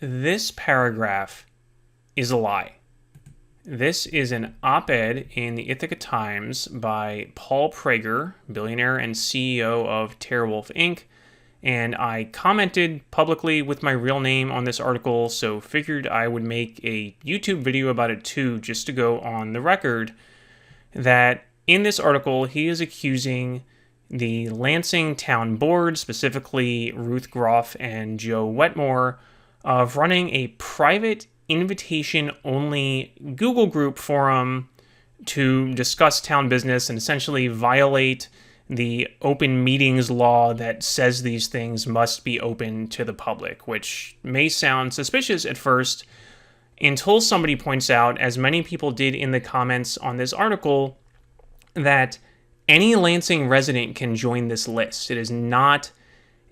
This paragraph is a lie. This is an op-ed in the Ithaca Times by Paul Prager, billionaire and CEO of Terawulf Inc., and I commented publicly with my real name on this article, so figured I would make a YouTube video about it too, just to go on the record that in this article he is accusing the Lansing Town Board, specifically Ruth Groff and Joe Wetmore, of running a private invitation-only Google group forum to discuss town business and essentially violate the open meetings law that says these things must be open to the public, which may sound suspicious at first until somebody points out, as many people did in the comments on this article, that any Lansing resident can join this list. It is not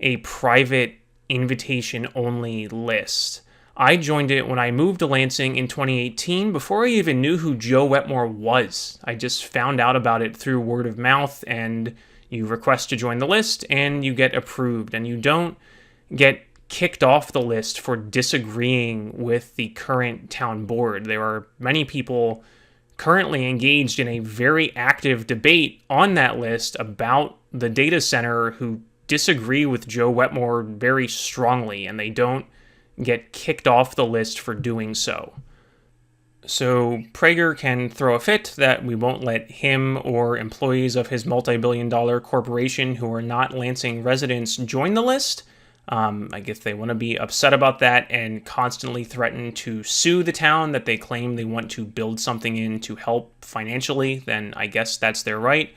a private invitation-only list. I joined it when I moved to Lansing in 2018 before I even knew who Joe Wetmore was. I just found out about it through word of mouth, and you request to join the list and you get approved, and you don't get kicked off the list for disagreeing with the current town board. There are many people currently engaged in a very active debate on that list about the data center who disagree with Joe Wetmore very strongly, and they don't get kicked off the list for doing so. So Prager can throw a fit that we won't let him or employees of his multi-billion-dollar corporation who are not Lansing residents join the list. I guess they want to be upset about that and constantly threaten to sue the town that they claim they want to build something in to help financially, then I guess that's their right.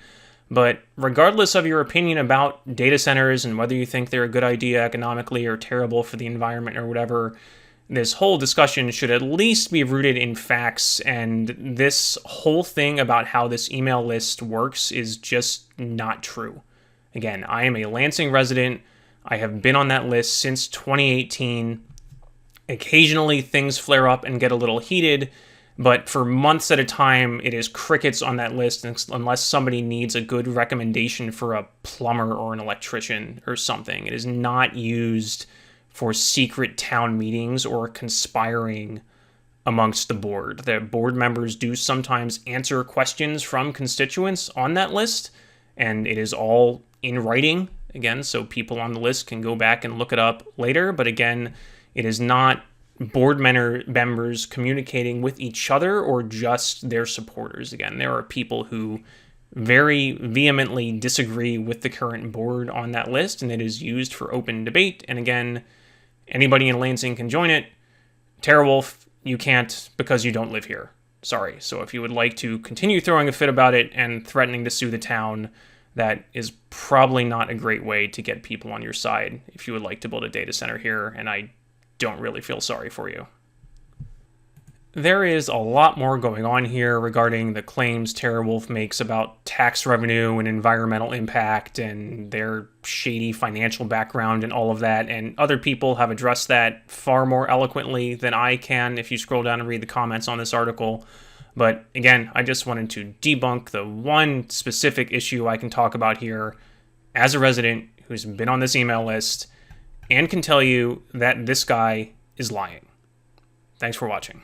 But regardless of your opinion about data centers and whether you think they're a good idea economically or terrible for the environment or whatever, this whole discussion should at least be rooted in facts, and this whole thing about how this email list works is just not true. Again, I am a Lansing resident. I have been on that list since 2018. Occasionally things flare up and get a little heated, but for months at a time, it is crickets on that list unless somebody needs a good recommendation for a plumber or an electrician or something. It is not used for secret town meetings or conspiring amongst the board. The board members do sometimes answer questions from constituents on that list, and it is all in writing, again, so people on the list can go back and look it up later. But again, it is not board members communicating with each other or just their supporters. Again, there are people who very vehemently disagree with the current board on that list, and it is used for open debate. And again, anybody in Lansing can join it. Terawulf, you can't because you don't live here. Sorry. So if you would like to continue throwing a fit about it and threatening to sue the town, that is probably not a great way to get people on your side if you would like to build a data center here, and I don't really feel sorry for you. There is a lot more going on here regarding the claims Terawulf makes about tax revenue and environmental impact and their shady financial background and all of that, and other people have addressed that far more eloquently than I can if you scroll down and read the comments on this article. But again, I just wanted to debunk the one specific issue I can talk about here as a resident who's been on this email list and can tell you that this guy is lying. Thanks for watching.